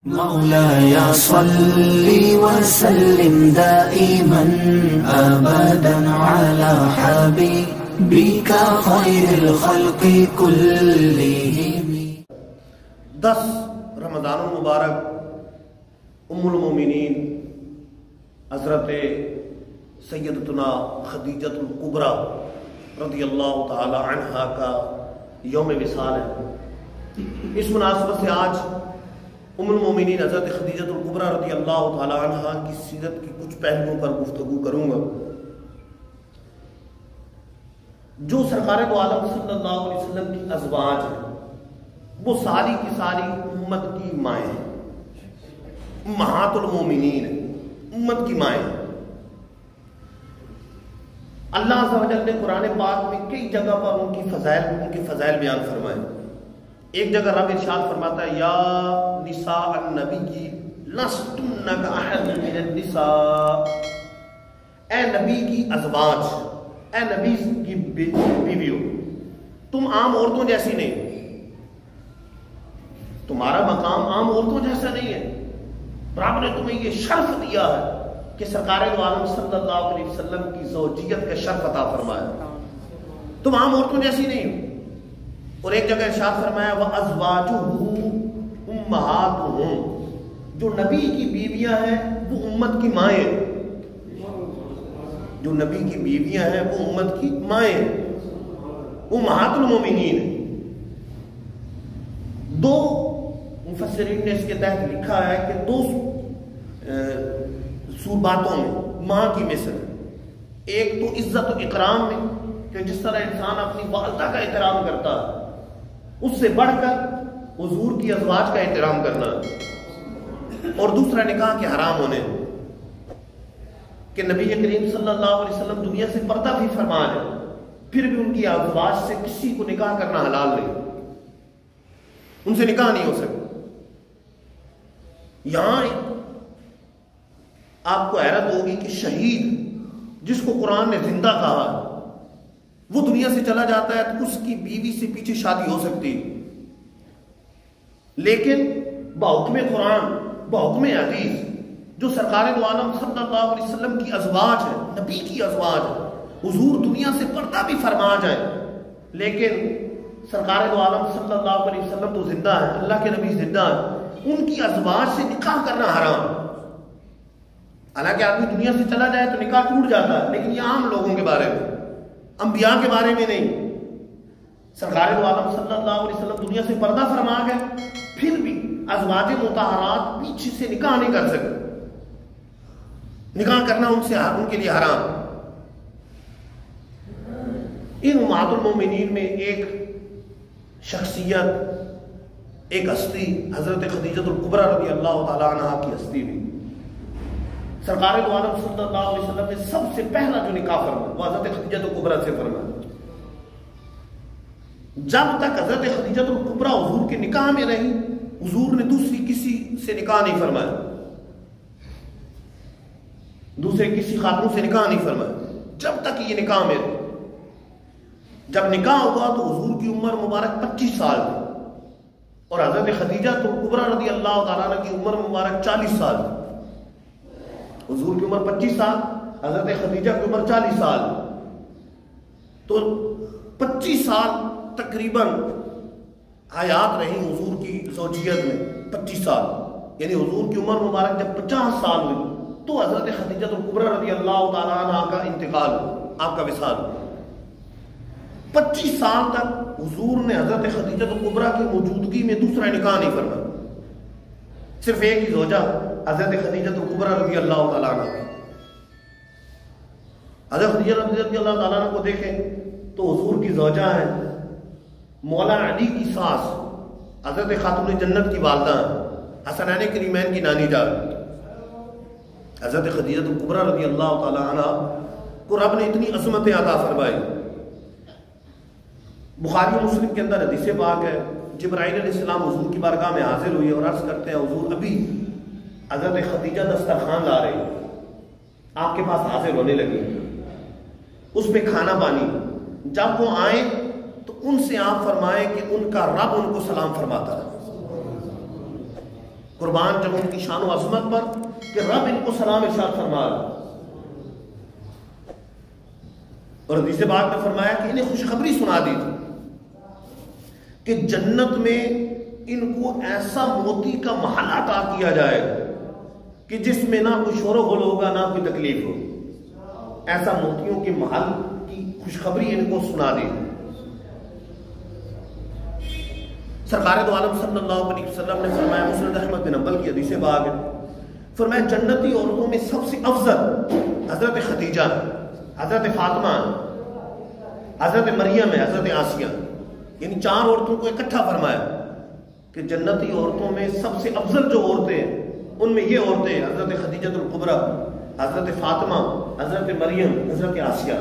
مولاي صل وسلم دائما أبدا على حبيبك خير الخلق كلهم۔ 10 رمضان المبارک ام المومنین حضرت سیدتنا خدیجۃ الکبریٰ رضی اللہ تعالی عنہا کا یوم وصال ہے۔ اس مناسبت سے آج ام المومنین حضرت خدیجۃ الکبریٰ رضی اللہ تعالی عنہا کی سیرت کی کچھ پہلوؤں پر گفتگو کروں گا۔ جو سرکار دو عالم صلی اللہ علیہ وسلم کی ازواج ہیں وہ ساری کی ساری امت کی مائیں ہیں، امہات المومنین ہیں، امت کی مائیں ہیں۔ اللہ عز و جل نے قرآن پاک میں کئی جگہ پر ان کی فضائل بیان فرمائے۔ ایک جگہ رب ارشاد فرماتا ہے یا نساء النبی لستن کاحد من النساء، اے نبی کی ازواج، اے نبی کی بیویوں، تم عام عورتوں جیسی نہیں، تمہارا مقام عام عورتوں جیسا نہیں ہے۔ رب نے تمہیں یہ شرف دیا ہے کہ سرکار دو عالم صلی اللہ علیہ وسلم کی زوجیت کا شرف عطا فرمایا، تم عام عورتوں جیسی نہیں ہو۔ اور ایک جگہ ارشاد فرمایا وَأَزْوَاجُهُ أُمَّهَاتُهُمْ، جو نبی کی بیویاں ہیں وہ امت کی مائیں ہیں، جو نبی کی بیویاں ہیں وہ امت کی مائیں ہیں، امہات المومنین ہیں۔ دو مفسرین نے اس کے تحت لکھا ہے کہ دو باتوں میں ماں کی مثل ہے۔ ایک تو عزت و اکرام میں کہ جس طرح انسان اپنی والدہ کا احترام کرتا ہے، اس سے بڑھ کر حضور کی ازواج کا احترام کرنا، اور دوسرا نکاح کے حرام ہونے کہ نبی کریم صلی اللہ علیہ وسلم دنیا سے پردہ بھی فرما ہے، پھر بھی ان کی ازواج سے کسی کو نکاح کرنا حلال نہیں، ان سے نکاح نہیں ہو سکتا۔ یہاں آپ کو حیرت ہوگی کہ شہید جس کو قرآن نے زندہ کہا ہے وہ دنیا سے چلا جاتا ہے تو اس کی بیوی سے پیچھے شادی ہو سکتی ہے، لیکن بحکم قرآن بحکم حدیث جو سرکار دو عالم صلی اللہ علیہ وسلم کی ازواج ہے، نبی کی ازواج ہے، حضور دنیا سے پردہ بھی فرما جائے لیکن سرکار دو عالم صلی اللہ علیہ وسلم تو زندہ ہے، اللہ کے نبی زندہ ہے، ان کی ازواج سے نکاح کرنا حرام۔ حالانکہ آدمی دنیا سے چلا جائے تو نکاح ٹوٹ جاتا ہے، لیکن یہ عام لوگوں کے بارے میں، انبیاء کے بارے میں نہیں۔ سرکار دو عالم صلی اللہ علیہ وسلم دنیا سے پردہ فرما گئے، پھر بھی ازواج مطہرات پیچھے سے نکاح نہیں کر سکتے، نکاح کرنا ان کے لیے حرام۔ ان امہات المومنین میں ایک شخصیت، ایک ہستی حضرت خدیجۃ الکبریٰ رضی اللہ تعالی عنہا کی ہستی بھی۔ سرکار دو عالم صلی اللہ علیہ وسلم نے سب سے پہلا جو نکاح فرمایا وہ حضرت خدیجۃ الکبریٰ سے فرمایا۔ جب تک حضرت خدیجۃ الکبریٰ حضور کے نکاح میں رہی، حضور نے دوسری کسی سے نکاح نہیں فرمایا، دوسرے کسی خاتون سے نکاح نہیں فرمایا جب تک یہ نکاح میں رہی۔ جب نکاح ہوا تو حضور کی عمر مبارک 25 سال تھی اور حضرت خدیجۃ الکبریٰ رضی اللہ تعالیٰ عنہ کی عمر مبارک 40 سال تھی۔ حضور کی عمر 25 سال، حضرت خدیجہ کی عمر 40 سال، تو 25 سال تقریباً حیات رہی حضور کی زوجیت میں، 25 سال، یعنی حضور کی عمر مبارک جب 50 سال ہوئی تو حضرت خدیجۃ الکبریٰ رضی اللہ تعالیٰ عنہ کا انتقال ہوا، آپ کا وصال ہوا۔ 25 سال تک حضور نے حضرت خدیجۃ الکبریٰ کی موجودگی میں دوسرا نکاح نہیں فرمایا، صرف ایک ہی زوجہ حضرت خدیجۃ الکبریٰ رضی اللہ تعالیٰ عنہ۔ حضرت خدیجہ رضی اللہ تعالیٰ عنہ کو دیکھیں تو حضور کی زوجہ ہیں، مولا علی کی ساس حضرت خاتون جنت کی والدہ ہیں، حسنین کریمین کی نانی جان حضرت خدیجۃ الکبریٰ رضی اللہ تعالیٰ عنہ کو رب نے اتنی عظمتیں عطا فرمائی۔ بخاری و مسلم کے اندر حدیث پاک ہے، جبرائیل علیہ السلام حضور کی بارگاہ میں حاضر ہوئی اور عرض کرتے ہیں حضور ابھی حضرت خدیجہ دسترخوان لا رہی، آپ کے پاس حاضر ہونے لگی، اس پہ کھانا پانی، جب وہ آئیں تو ان سے آپ فرمائیں کہ ان کا رب ان کو سلام فرماتا ہے۔ قربان جب ان کی شان و عظمت پر کہ رب ان کو سلام ارشاد فرما رہا. اور حدیث پاک نے فرمایا کہ انہیں خوشخبری سنا دی تھی کہ جنت میں ان کو ایسا موتی کا محل عطا کیا جائے گا کہ جس میں نہ کوئی شور و غل ہوگا نہ کوئی تکلیف ہو. ایسا موتیوں کے محل کی خوشخبری ان کو سنا دی. سرکار دو عالم صلی اللہ علیہ وسلم نے فرمایا، مسند احمد بن حنبل کی حدیث پاک ہے، فرمایا جنتی عورتوں میں سب سے افضل حضرت خدیجہ، حضرت فاطمہ، حضرت مریم ہے، حضرت آسیہ. یعنی 4 عورتوں کو اکٹھا فرمایا کہ جنتی عورتوں میں سب سے افضل جو عورتیں ہیں ان میں یہ عورتیں ہیں، حضرت خدیجہ الکبریٰ، حضرت فاطمہ، حضرت مریم، حضرت آسیہ.